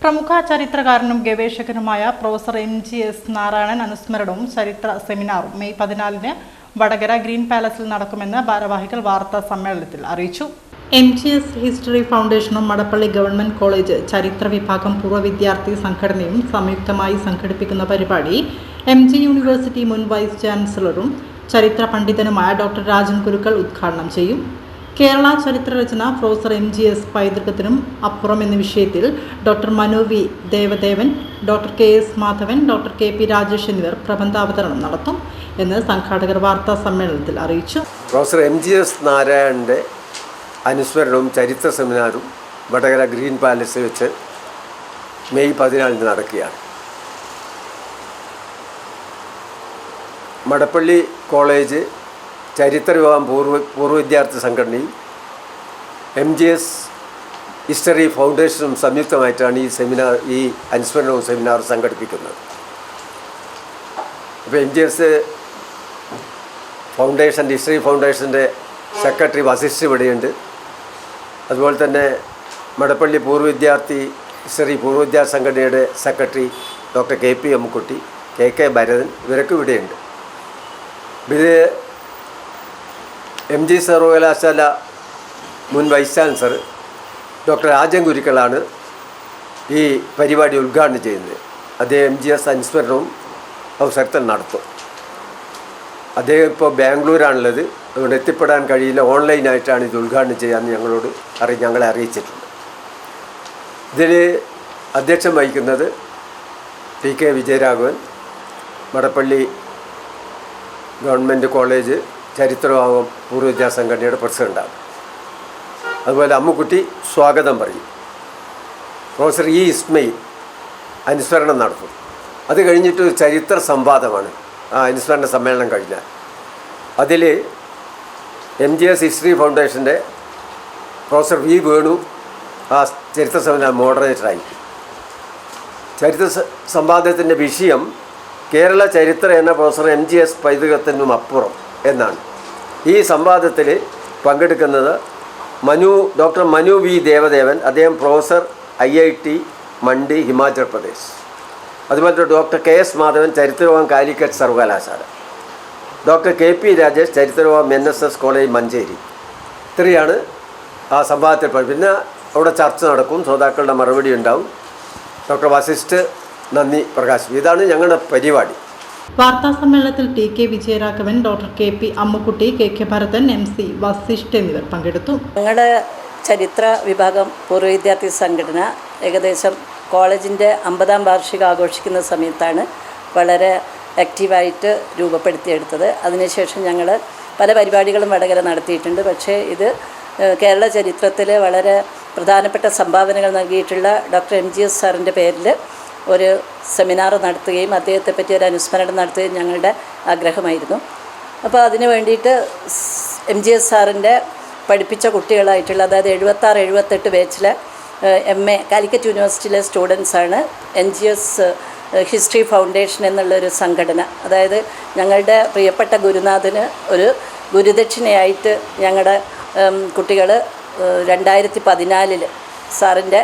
പ്രമുഖ ചരിത്രകാരനും ഗവേഷകനുമായ പ്രൊഫസർ MGS നാരായണൻ അനുസ്മരണവും ചരിത്ര സെമിനാറും മെയ് 14-ന് വടകര ഗ്രീൻ പാലസിൽ നടക്കുമെന്ന് ഭാരവാഹികൾ വാർത്താ സമ്മേളനത്തിൽ അറിയിച്ചു. MGS ഹിസ്റ്ററി ഫൗണ്ടേഷനും മടപ്പള്ളി ഗവൺമെന്റ് കോളേജ് ചരിത്ര വിഭാഗം പൂർവ്വ വിദ്യാർത്ഥി സംഘടനയും സംയുക്തമായി സംഘടിപ്പിക്കുന്ന പരിപാടി MG യൂണിവേഴ്സിറ്റി മുൻ വൈസ് ചാൻസലറും ചരിത്ര പണ്ഡിതനുമായ ഡോക്ടർ രാജൻ കുരുക്കൾ ഉദ്ഘാടനം ചെയ്യും. കേരള ചരിത്രരചന പ്രൊഫസർ MGS പൈതൃകത്തിനും അപ്പുറം എന്ന വിഷയത്തിൽ doctor Manu V Devadevan, doctor KS Madhavan, doctor KP Rajesh എന്നിവർ പ്രബന്ധാവതരണം നടത്തും എന്ന് സംഘാടകർ വാർത്താ സമ്മേളനത്തിൽ അറിയിച്ചു. പ്രൊഫസർ MGS നാരായണൻ്റെ അനുസ്മരണവും ചരിത്ര സെമിനാറും വടകര ഗ്രീൻ പാലസിൽ വെച്ച് മെയ് 14-ന് നടക്കുകയാണ്. മടപ്പള്ളി കോളേജ് ചരിത്ര വിഭാഗം പൂർവ്വ വിദ്യാർത്ഥി സംഘടനയും MGS ഹിസ്റ്ററി ഫൗണ്ടേഷനും സംയുക്തമായിട്ടാണ് ഈ അനുസ്മരണവും സെമിനാറും സംഘടിപ്പിക്കുന്നത്. അപ്പോൾ MGS ഫൗണ്ടേഷൻ ഹിസ്റ്ററി ഫൗണ്ടേഷൻ്റെ സെക്രട്ടറി വസിഷ്ഠ ഇവിടെയുണ്ട്. അതുപോലെ തന്നെ മടപ്പള്ളി പൂർവ്വ വിദ്യാർത്ഥി സംഘടനയുടെ secretary doctor KP Ammukutty, KK Bharathan ഇവരൊക്കെ ഇവിടെയുണ്ട്. ഇത് MG സർവകലാശാല മുൻ വൈസ് ചാൻസലർ ഡോക്ടർ രാജൻ കുരുക്കളാണ് ഈ പരിപാടി ഉദ്ഘാടനം ചെയ്യുന്നത്. അദ്ദേഹം MGS അനുസ്മരണവും അവസരത്തിൽ നടത്തും. അദ്ദേഹം ഇപ്പോൾ ബാംഗ്ലൂരാണുള്ളത്, അതുകൊണ്ട് എത്തിപ്പെടാൻ കഴിയില്ല. ഓൺലൈനായിട്ടാണ് ഇത് ഉദ്ഘാടനം ചെയ്യാമെന്ന് ഞങ്ങളെ അറിയിച്ചിട്ടുണ്ട്. ഇതിൽ അധ്യക്ഷം വഹിക്കുന്നത് TK Vijayaraghavan, Madappally government college ചരിത്രഭാഗം പൂർവ്വ വിദ്യാർത്ഥി സംഘടനയുടെ പ്രസിഡൻ്റാണ്. അതുപോലെ അമ്മുക്കുട്ടി സ്വാഗതം പറയും. പ്രൊഫസർ ഇസ്മയിൽ അനുസ്മരണം നടത്തും. അത് കഴിഞ്ഞിട്ട് ഒരു ചരിത്ര സംവാദമാണ് ആ അനുസ്മരണ സമ്മേളനം കഴിഞ്ഞാൽ. അതിൽ MGS ഹിസ്റ്ററി ഫൗണ്ടേഷൻ്റെ പ്രൊഫസർ V വേണു ആ ചരിത്ര സെമിനാർ മോഡറേറ്ററായി. ചരിത്ര സംവാദത്തിൻ്റെ വിഷയം കേരള ചരിത്രം എന്ന പ്രൊഫസർ MGS പൈതൃകത്തിനും അപ്പുറം എന്നാണ്. ഈ സംവാദത്തിൽ പങ്കെടുക്കുന്നത് ഡോക്ടർ മനു V ദേവദേവൻ, അദ്ദേഹം പ്രൊഫസർ IIT മണ്ഡി ഹിമാചൽ പ്രദേശ്. അതുപോലെ ഡോക്ടർ KS മാധവൻ ചരിത്രവിഭാഗം കാലിക്കറ്റ് സർവകലാശാല, ഡോക്ടർ KP രാജേഷ് ചരിത്രവിഭാഗം NSS കോളേജ് മഞ്ചേരി. ഇത്രയാണ് ആ സംവാദത്തിൽ. പിന്നെ അവിടെ ചർച്ച നടക്കും, ശ്രോതാക്കളുടെ മറുപടി ഉണ്ടാവും. ഡോക്ടർ വസിഷ്ഠ നന്ദി പ്രകാശ്. ഇതാണ് ഞങ്ങളുടെ പരിപാടി. വാർത്താ സമ്മേളനത്തിൽ TK Vijayaraghavan, doctor KP Ammukutty, KK Bharathan, MC Vasishta എന്നിവർ പങ്കെടുത്തു. ഞങ്ങളുടെ ചരിത്ര വിഭാഗം പൂർവ്വ വിദ്യാർത്ഥി സംഘടന ഏകദേശം കോളേജിൻ്റെ 50-ാം വാർഷികം ആഘോഷിക്കുന്ന സമയത്താണ് വളരെ ആക്റ്റീവായിട്ട് രൂപപ്പെടുത്തിയെടുത്തത്. അതിനുശേഷം ഞങ്ങൾ പല പരിപാടികളും വടകര നടത്തിയിട്ടുണ്ട്. പക്ഷേ ഇത് കേരള ചരിത്രത്തിൽ വളരെ പ്രധാനപ്പെട്ട സംഭാവനകൾ നൽകിയിട്ടുള്ള ഡോക്ടർ MGS സാറിൻ്റെ പേരിൽ ഒരു സെമിനാർ നടത്തുകയും അദ്ദേഹത്തെ പറ്റി ഒരു അനുസ്മരണം നടത്തുകയും ഞങ്ങളുടെ ആഗ്രഹമായിരുന്നു. അപ്പോൾ അതിന് വേണ്ടിയിട്ട് MGS സാറിൻ്റെ പഠിപ്പിച്ച കുട്ടികളായിട്ടുള്ള, അതായത് 76-78 ബാച്ചിലെ MA കാലിക്കറ്റ് യൂണിവേഴ്സിറ്റിയിലെ സ്റ്റുഡൻസാണ് MGS ഹിസ്റ്ററി ഫൗണ്ടേഷൻ എന്നുള്ളൊരു സംഘടന. അതായത് ഞങ്ങളുടെ പ്രിയപ്പെട്ട ഗുരുനാഥന് ഒരു ഗുരുദക്ഷിണയായിട്ട് ഞങ്ങളുടെ കുട്ടികൾ 2014 സാറിൻ്റെ